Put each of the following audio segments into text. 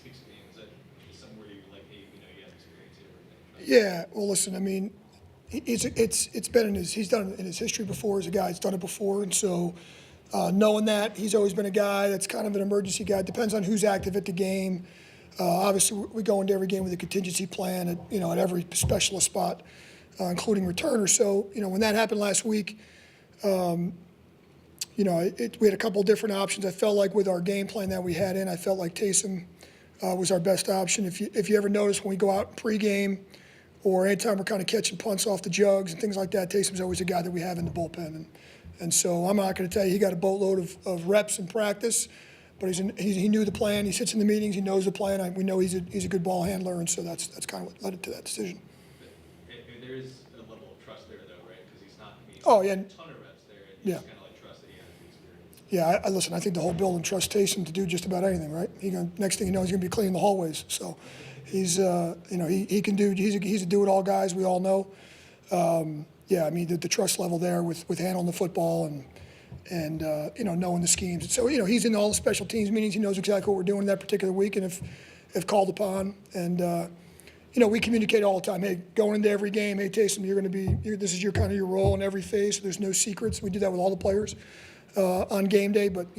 6 games? Is somewhere you're like, hey, you have experience here? Yeah, well, listen, I mean, it's been he's done it in his history before as a guy that's done it before, and so knowing that he's always been a guy that's kind of an emergency guy. Depends on who's active at the game. Obviously, we go into every game with a contingency plan at every specialist spot, including returner. So when that happened last week, we had a couple of different options. I felt like with our game plan that we had I felt like Taysom was our best option. If you ever notice when we go out pregame or anytime we're kind of catching punts off the jugs and things like that, Taysom's always a guy that we have in the bullpen. And so I'm not going to tell you he got a boatload of reps in practice, but he knew the plan. He sits in the meetings. He knows the plan. We know he's a good ball handler, and so that's kind of what led it to that decision. There is a level of trust there, though, right? Because he's not Oh, yeah. a ton of reps there, and you Yeah. just kind of like trust that he has the experience. Yeah, I listen. I think the whole building trusts Taysom to do just about anything, right? Next thing you know, he's going to be cleaning the hallways. So he's, he can do. He's a do-it-all guys. We all know. Yeah, I mean the trust level there with handling the football and knowing the schemes. So he's in all the special teams meetings. He knows exactly what we're doing that particular week, and if called upon. And we communicate all the time. Hey, going into every game, hey Taysom, you're going to be. This is your kind of your role in every phase. So there's no secrets. We do that with all the players on game day. But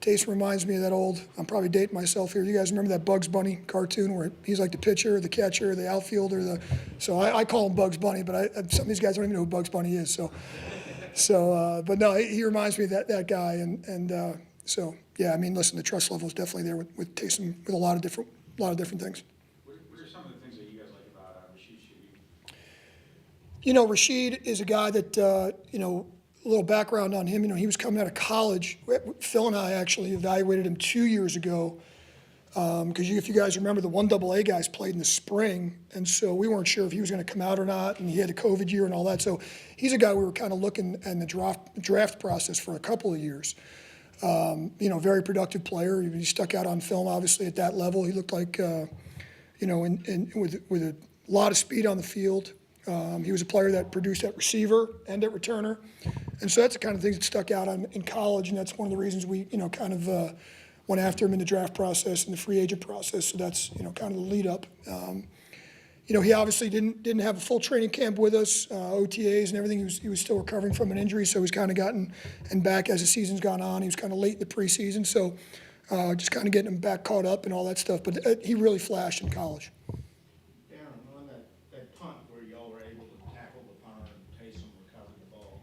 Taysom reminds me of that old. I'm probably dating myself here. You guys remember that Bugs Bunny cartoon where he's like the pitcher, the catcher, the outfielder. So I call him Bugs Bunny, but some of these guys don't even know who Bugs Bunny is. But no, he reminds me of that guy. So yeah, I mean, listen, the trust level is definitely there with Taysom with a lot of different things. What are some of the things that you guys like about Rashid Shaheed? Rashid is a guy that a little background on him. He was coming out of college. Phil and I actually evaluated him 2 years ago because if you guys remember, the 1AA guys played in the spring, and so we weren't sure if he was going to come out or not, and he had a COVID year and all that. So he's a guy we were kind of looking in the draft process for a couple of years. Very productive player. He stuck out on film, obviously, at that level. He looked like, with a lot of speed on the field. He was a player that produced at receiver and at returner. And so that's the kind of things that stuck out in college, and that's one of the reasons we, kind of went after him in the draft process and the free agent process. So that's, kind of the lead up. He obviously didn't have a full training camp with us, OTAs and everything. He was still recovering from an injury, so he's kind of gotten back as the season's gone on. He was kind of late in the preseason, so just kind of getting him back caught up and all that stuff. But he really flashed in college. Darren, on that punt where y'all were able to tackle the punter and Taysom recovered the ball,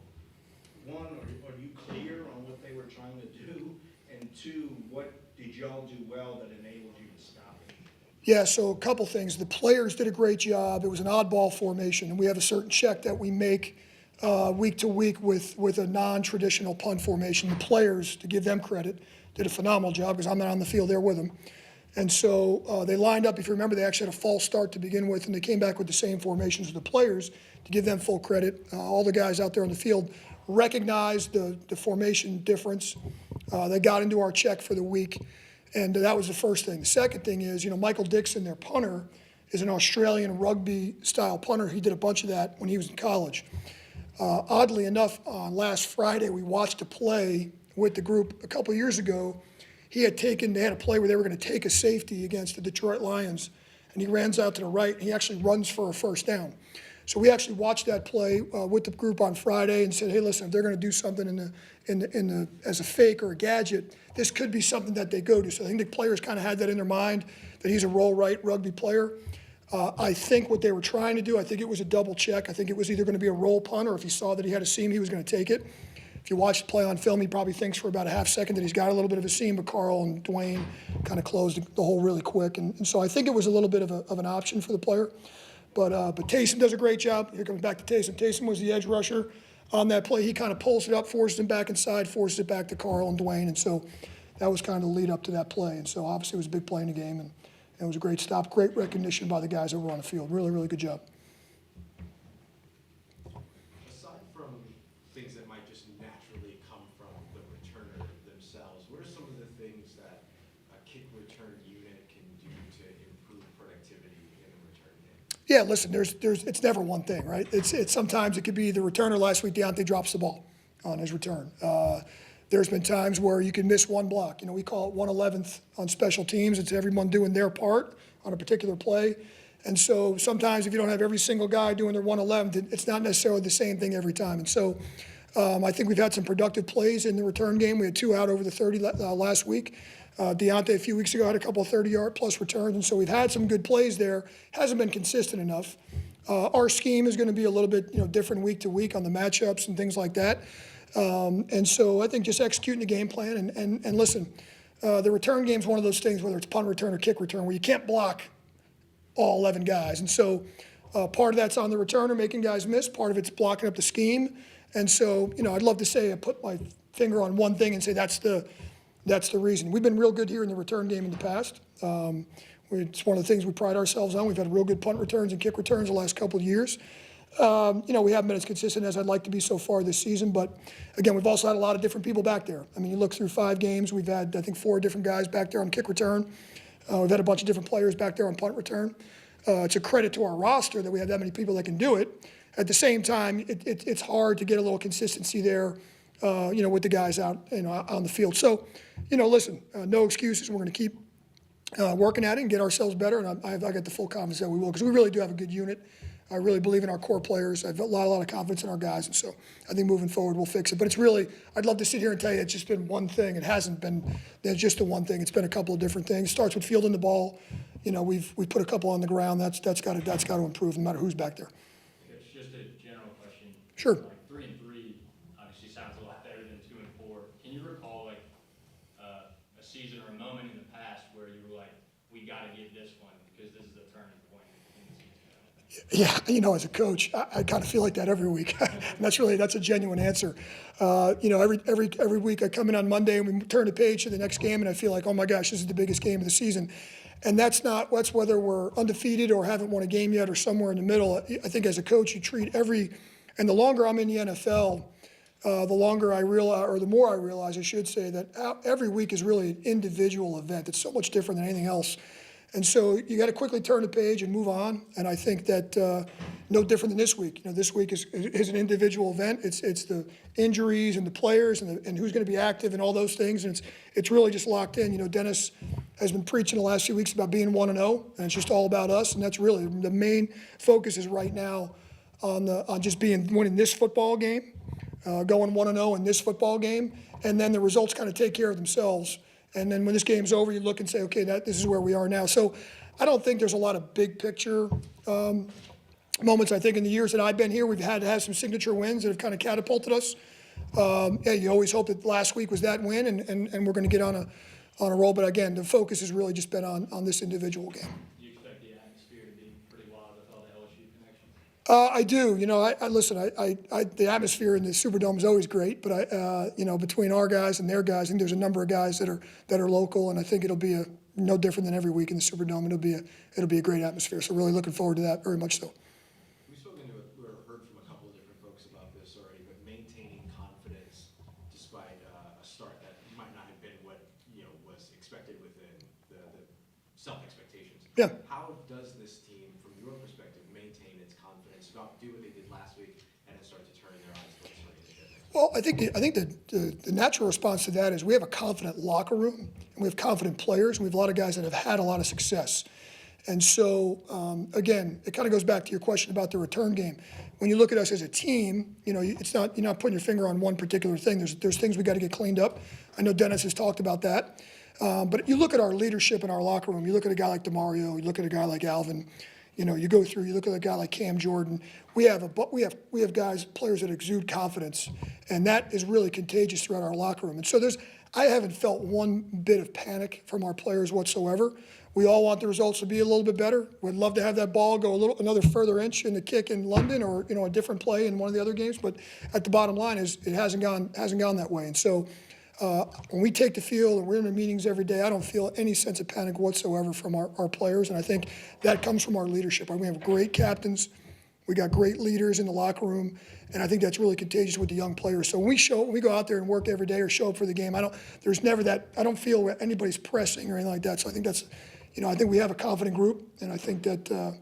one, are you clear on what they were trying to do? And two, what did y'all do well that enabled you to stop it? Yeah, so a couple things. The players did a great job. It was an oddball formation, and we have a certain check that we make week to week with a non-traditional punt formation. The players, to give them credit, did a phenomenal job because I'm not on the field there with them. And so they lined up. If you remember, they actually had a false start to begin with, and they came back with the same formations as the players to give them full credit. All the guys out there on the field recognized the formation difference. They got into our check for the week. And that was the first thing. The second thing is, Michael Dixon, their punter, is an Australian rugby-style punter. He did a bunch of that when he was in college. Oddly enough, on last Friday, we watched a play with the group a couple years ago. They had a play where they were going to take a safety against the Detroit Lions, and he runs out to the right, and he actually runs for a first down. So we actually watched that play with the group on Friday and said, hey, listen, if they're going to do something as a fake or a gadget, this could be something that they go to. So I think the players kind of had that in their mind, that he's a roll-right rugby player. I think what they were trying to do, I think it was a double check. I think it was either going to be a roll punt, or if he saw that he had a seam, he was going to take it. If you watch the play on film, he probably thinks for about a half second that he's got a little bit of a seam, but Carl and Dwayne kind of closed the hole really quick. And so I think it was a little bit of an option for the player. But Taysom does a great job. Here comes back to Taysom. Taysom was the edge rusher on that play. He kind of pulls it up, forces him back inside, forces it back to Carl and Dwayne. And so that was kind of the lead up to that play. And so obviously it was a big play in the game. And it was a great stop, great recognition by the guys that were on the field. Really, really good job. Aside from things that might just naturally come from the returner themselves, what are some of the things that a kick return unit can do to improve productivity in a return game? Yeah, listen, it's never one thing, right? It's sometimes it could be the returner. Last week, Deontay drops the ball on his return. there's been times where you can miss one block. We call it 1/11th on special teams. It's everyone doing their part on a particular play. And so sometimes if you don't have every single guy doing their 1/11th, it's not necessarily the same thing every time. And so I think we've had some productive plays in the return game. We had 2 out over the 30 last week. Deontay a few weeks ago had a couple of 30-yard-plus returns, and so we've had some good plays there. Hasn't been consistent enough. Our scheme is going to be a little bit different week to week on the matchups and things like that. And so I think just executing the game plan and listen, the return game is one of those things, whether it's punt return or kick return, where you can't block all 11 guys. And so part of that's on the returner, making guys miss. Part of it's blocking up the scheme. And so, I'd love to say I put my finger on one thing and say that's the reason. We've been real good here in the return game in the past. It's one of the things we pride ourselves on. We've had real good punt returns and kick returns the last couple of years. We haven't been as consistent as I'd like to be so far this season. But, again, we've also had a lot of different people back there. I mean, you look through 5 games, we've had, I think, 4 different guys back there on kick return. We've had a bunch of different players back there on punt return. It's a credit to our roster that we have that many people that can do it. At the same time, it's hard to get a little consistency there, with the guys out, on the field. So, listen, no excuses. We're going to keep working at it and get ourselves better. And I got the full confidence that we will, because we really do have a good unit. I really believe in our core players. I have a lot of confidence in our guys. And so I think moving forward, we'll fix it. But it's really, I'd love to sit here and tell you it's just been one thing. It hasn't been just the one thing. It's been a couple of different things. It starts with fielding the ball. We've put a couple on the ground. That's got to improve no matter who's back there. It's just a general question. Sure. Like 3-3 obviously sounds a lot better than 2-4. Can you recall a season or a moment in the past where you were like, we got to get this one because this is the turning point in the season? Yeah, as a coach, I kind of feel like that every week. And that's a genuine answer. Every week I come in on Monday and we turn the page to the next game and I feel like, oh my gosh, this is the biggest game of the season. And that's whether we're undefeated or haven't won a game yet or somewhere in the middle. I think as a coach, you treat and the longer I'm in the NFL, the longer I realize, or the more I realize, I should say, that every week is really an individual event. It's so much different than anything else. And so you got to quickly turn the page and move on. And I think that no different than this week. This week is an individual event. It's the injuries and the players and who's going to be active and all those things. And it's really just locked in. Dennis has been preaching the last few weeks about being 1-0, and it's just all about us. And that's really the main focus is right now on just winning this football game, going 1-0 in this football game, and then the results kind of take care of themselves. And then when this game's over, you look and say, okay, this is where we are now. So I don't think there's a lot of big picture moments. I think in the years that I've been here, we've had to have some signature wins that have kind of catapulted us. You always hope that last week was that win, and we're going to get on a roll. But again, the focus has really just been on this individual game. Do you expect the atmosphere to be pretty wild with all the LSU connections? I do. Listen. The atmosphere in the Superdome is always great, but between our guys and their guys, I think there's a number of guys that are local, and I think it'll be no different than every week in the Superdome. It'll be a great atmosphere. So really looking forward to that very much so. We've spoken to or heard from a couple of different folks about this already, but maintaining confidence despite a start that might not have been what was expected within the self-expectations. Yeah. How does this team, from your perspective, maintain its confidence, not do what they did last week, and then start to turn their eyes towards something different? Well, I think the natural response to that is we have a confident locker room, and we have confident players, and we have a lot of guys that have had a lot of success. And so, again, it kind of goes back to your question about the return game. When you look at us as a team, you're not putting your finger on one particular thing. There's things we got to get cleaned up. I know Dennis has talked about that. But you look at our leadership in our locker room. You look at a guy like DeMario. You look at a guy like Alvin. You go through. You look at a guy like Cam Jordan. We have guys, players that exude confidence, and that is really contagious throughout our locker room. And so I haven't felt one bit of panic from our players whatsoever. We all want the results to be a little bit better. We'd love to have that ball go another further inch in the kick in London, or a different play in one of the other games. But at the bottom line is it hasn't gone that way. And so when we take the field and we're in the meetings every day, I don't feel any sense of panic whatsoever from our players. And I think that comes from our leadership. We have great captains. We got great leaders in the locker room, and I think that's really contagious with the young players. So when we go out there and work every day or show up for the game, I don't feel anybody's pressing or anything like that. So I think that's, I think we have a confident group, and I think that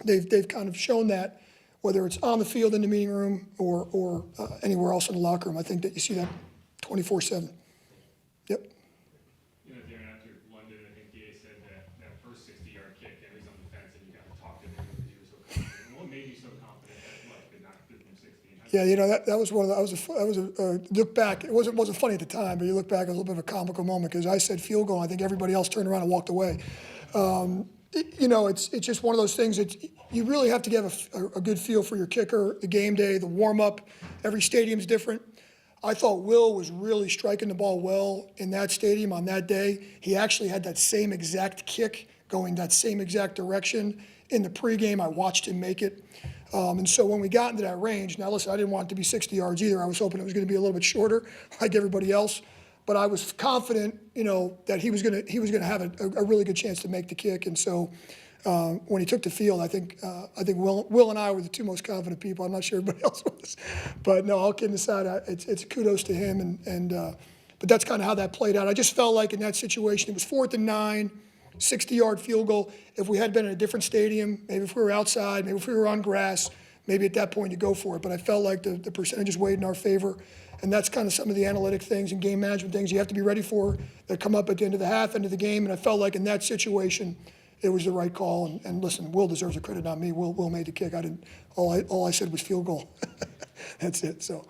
they've kind of shown that, whether it's on the field in the meeting room or anywhere else in the locker room. I think that you see that 24/7. Yep. You know, Darren, after London, I think DA said that first 60-yard kick, and he's on the fence, and you kind of talked to him because you were so confident. What made you so confident that Luck could knock through from 60? Yeah, that was one of the, that was a look back. It wasn't funny at the time, but you look back, it was a little bit of a comical moment because I said field goal. I think everybody else turned around and walked away. It's just one of those things that you really have to get a good feel for your kicker, the game day, the warm up. Every stadium's different. I thought Will was really striking the ball well in that stadium on that day. He actually had that same exact kick going that same exact direction in the pregame. I watched him make it. And so when we got into that range, now listen, I didn't want it to be 60 yards either. I was hoping it was going to be a little bit shorter, like everybody else. But I was confident, that he was going to have a really good chance to make the kick. And so when he took the field, I think Will and I were the two most confident people. I'm not sure everybody else was, but no, all kidding aside, it's kudos to him. But that's kind of how that played out. I just felt like in that situation, it was 4th and 9, 60-yard field goal. If we had been in a different stadium, maybe if we were outside, maybe if we were on grass, maybe at that point you go for it. But I felt like the percentages weighed in our favor. And that's kind of some of the analytic things and game management things you have to be ready for that come up at the end of the half, end of the game. And I felt like in that situation, it was the right call. And listen, Will deserves the credit, not me. Will made the kick. All I said was field goal. That's it. So.